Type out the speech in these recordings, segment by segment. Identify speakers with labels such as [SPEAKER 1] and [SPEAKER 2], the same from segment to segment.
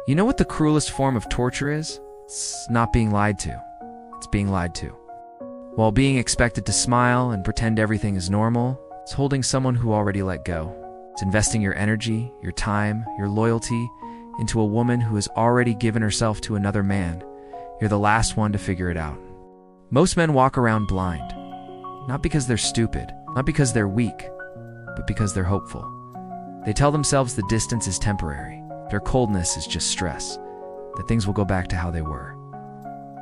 [SPEAKER 1] You know what the cruelest form of torture is? It's not being lied to. It's being lied to. While being expected to smile and pretend everything is normal, it's holding someone who already let go. It's investing your energy, your time, your loyalty into a woman who has already given herself to another man. You're the last one to figure it out. Most men walk around blind, not because they're stupid, not because they're weak, but because they're hopeful. They tell themselves the distance is temporary, their coldness is just stress, that things will go back to how they were.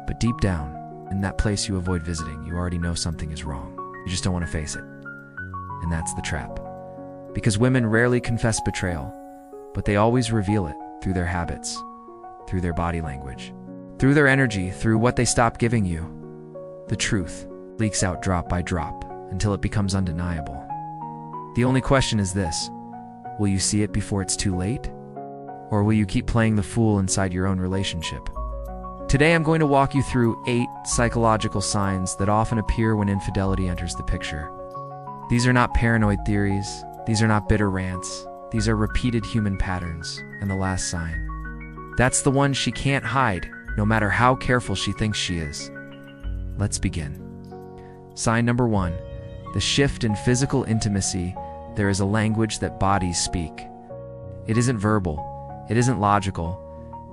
[SPEAKER 1] But deep down, in that place you avoid visiting, you already know something is wrong. You just don't want to face it. And that's the trap. Because women rarely confess betrayal, but they always reveal it through their habits, through their body language, through their energy, through what they stop giving you. The truth leaks out drop by drop until it becomes undeniable. The only question is this: will you see it before it's too late? Or will you keep playing the fool inside your own relationship? Today I'm going to walk you through 8 psychological signs that often appear when infidelity enters the picture. These are not paranoid theories, these are not bitter rants, these are repeated human patterns. And the last sign, that's the one she can't hide, no matter how careful she thinks she is. Let's begin. Sign number 1, the shift in physical intimacy. There is a language that bodies speak. It isn't verbal, it isn't logical,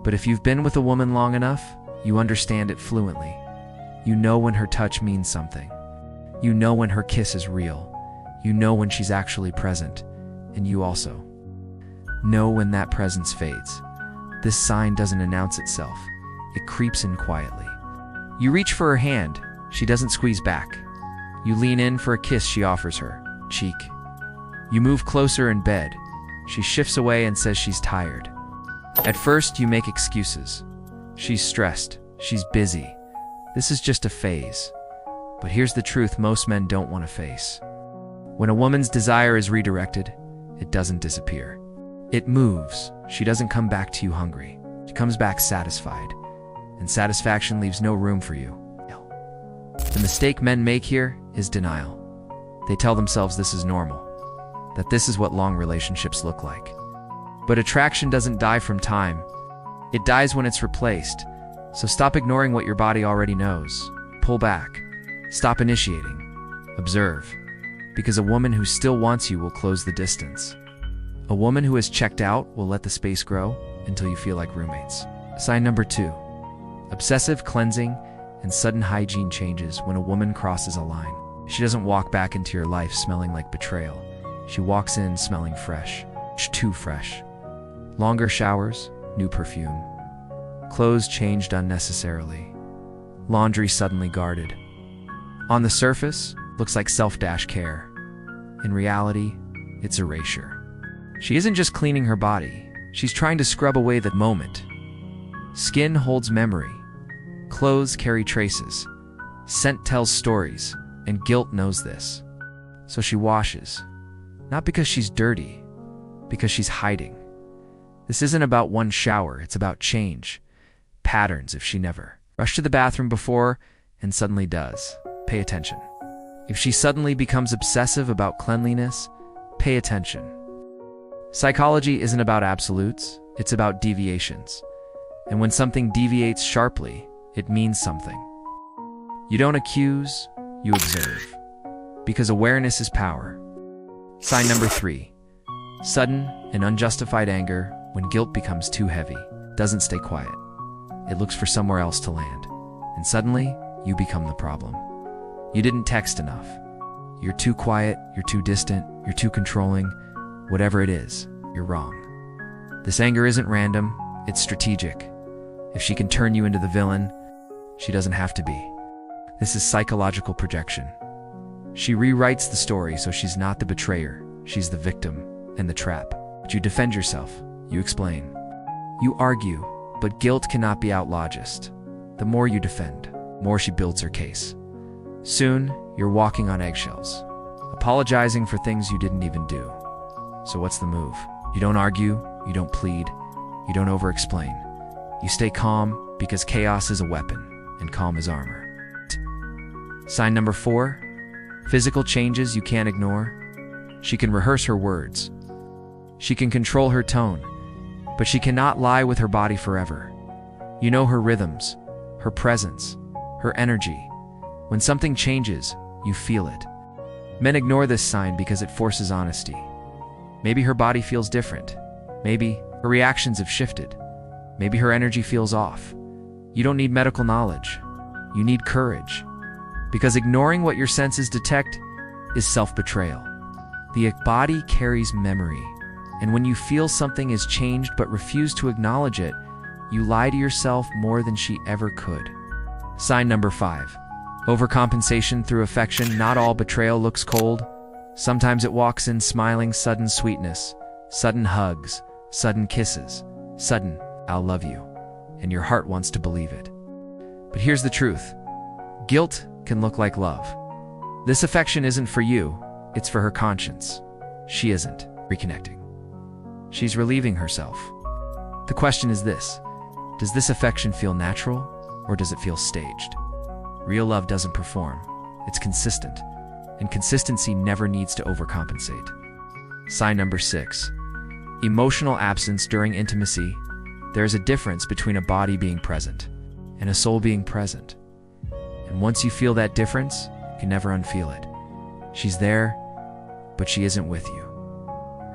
[SPEAKER 1] but if you've been with a woman long enough, you understand it fluently. You know when her touch means something. You know when her kiss is real. You know when she's actually present. And you also know when that presence fades. This sign doesn't announce itself. It creeps in quietly. You reach for her hand. She doesn't squeeze back. You lean in for a kiss she offers her, cheek. You move closer in bed. She shifts away and says she's tired. At first, you make excuses. She's stressed. She's busy. This is just a phase. But here's the truth most men don't want to face. When a woman's desire is redirected, it doesn't disappear. It moves. She doesn't come back to you hungry. She comes back satisfied. And satisfaction leaves no room for you. The mistake men make here is denial. They tell themselves this is normal, that this is what long relationships look like. But attraction doesn't die from time. It dies when it's replaced. So stop ignoring what your body already knows. Pull back. Stop initiating. Observe. Because a woman who still wants you will close the distance. A woman who has checked out will let the space grow until you feel like roommates. Sign number 2. Obsessive cleansing and sudden hygiene changes when a woman crosses a line. She doesn't walk back into your life smelling like betrayal. She walks in smelling fresh. Too fresh. Longer showers, new perfume. Clothes changed unnecessarily. Laundry suddenly guarded. On the surface, looks like self-dash care. In reality, it's erasure. She isn't just cleaning her body. She's trying to scrub away the moment. Skin holds memory. Clothes carry traces. Scent tells stories, and guilt knows this. So she washes. Not because she's dirty, because she's hiding. This isn't about one shower, it's about change. Patterns if she never rushed to the bathroom before and suddenly does. Pay attention. If she suddenly becomes obsessive about cleanliness, pay attention. Psychology isn't about absolutes, it's about deviations. And when something deviates sharply, it means something. You don't accuse, you observe. Because awareness is power. Sign number 3. Sudden and unjustified anger when guilt becomes too heavy. Doesn't stay quiet. It looks for somewhere else to land. And suddenly, you become the problem. You didn't text enough. You're too quiet, you're too distant, you're too controlling. Whatever it is, you're wrong. This anger isn't random, it's strategic. If she can turn you into the villain, she doesn't have to be. This is psychological projection. She rewrites the story so she's not the betrayer, she's the victim and the trap. But you defend yourself, you explain. You argue, but guilt cannot be outlogiced. The more you defend, the more she builds her case. Soon, you're walking on eggshells, apologizing for things you didn't even do. So what's the move? You don't argue, you don't plead, you don't over-explain. You stay calm because chaos is a weapon and calm is armor. Sign number 4, physical changes you can't ignore. She can rehearse her words. She can control her tone. But she cannot lie with her body forever. You know her rhythms, her presence, her energy. When something changes, you feel it. Men ignore this sign because it forces honesty. Maybe her body feels different. Maybe her reactions have shifted. Maybe her energy feels off. You don't need medical knowledge. You need courage. Because ignoring what your senses detect is self-betrayal. The body carries memory. And when you feel something is changed but refuse to acknowledge it, you lie to yourself more than she ever could. Sign number 5. Overcompensation through affection. Not all betrayal looks cold. Sometimes it walks in smiling, sudden sweetness, sudden hugs, sudden kisses, sudden, "I'll love you," and your heart wants to believe it. But here's the truth. Guilt can look like love. This affection isn't for you, it's for her conscience. She isn't reconnecting. She's relieving herself. The question is this: does this affection feel natural, or does it feel staged? Real love doesn't perform, it's consistent, and consistency never needs to overcompensate. Sign number 6. Emotional absence during intimacy. There is a difference between a body being present and a soul being present. And once you feel that difference, you can never unfeel it. She's there, but she isn't with you.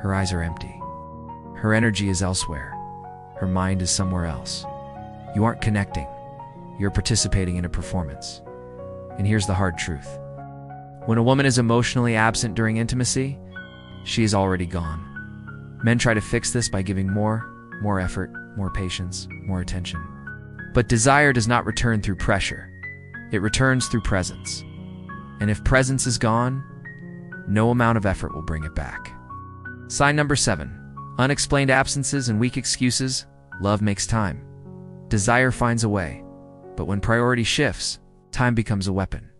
[SPEAKER 1] Her eyes are empty. Her energy is elsewhere. Her mind is somewhere else. You aren't connecting. You're participating in a performance. And here's the hard truth. When a woman is emotionally absent during intimacy, she is already gone. Men try to fix this by giving more effort, more patience, more attention. But desire does not return through pressure. It returns through presence. And if presence is gone, no amount of effort will bring it back. Sign number 7. Unexplained absences and weak excuses. Love makes time. Desire finds a way. But when priority shifts, time becomes a weapon.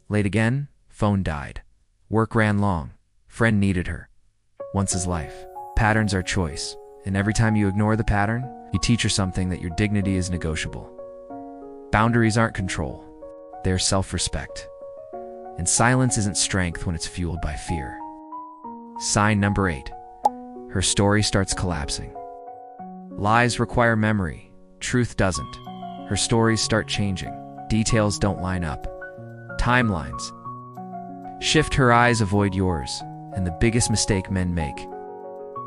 [SPEAKER 1] Late again, phone died. Work ran long. Friend needed her. Once is life. Patterns are choice. And every time you ignore the pattern, you teach her something that your dignity is negotiable. Boundaries aren't control. They're self-respect. And silence isn't strength when it's fueled by fear. Sign number 8. Her story starts collapsing. Lies require memory. Truth doesn't. Her stories start changing. Details don't line up. Timelines shift. Her eyes avoid yours. And the biggest mistake men make.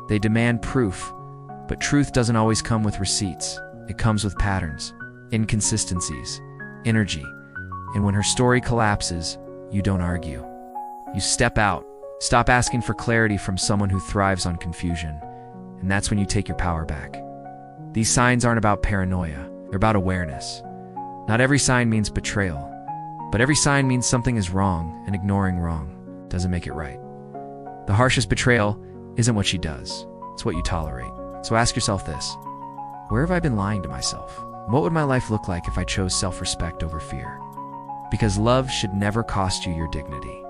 [SPEAKER 1] They demand proof, but truth doesn't always come with receipts. It comes with patterns, inconsistencies, energy. And when her story collapses, you don't argue. You step out. Stop asking for clarity from someone who thrives on confusion. And that's when you take your power back. These signs aren't about paranoia. They're about awareness. Not every sign means betrayal, but every sign means something is wrong, and ignoring wrong doesn't make it right. The harshest betrayal isn't what she does. It's what you tolerate. So ask yourself this: where have I been lying to myself? What would my life look like if I chose self-respect over fear? Because love should never cost you your dignity.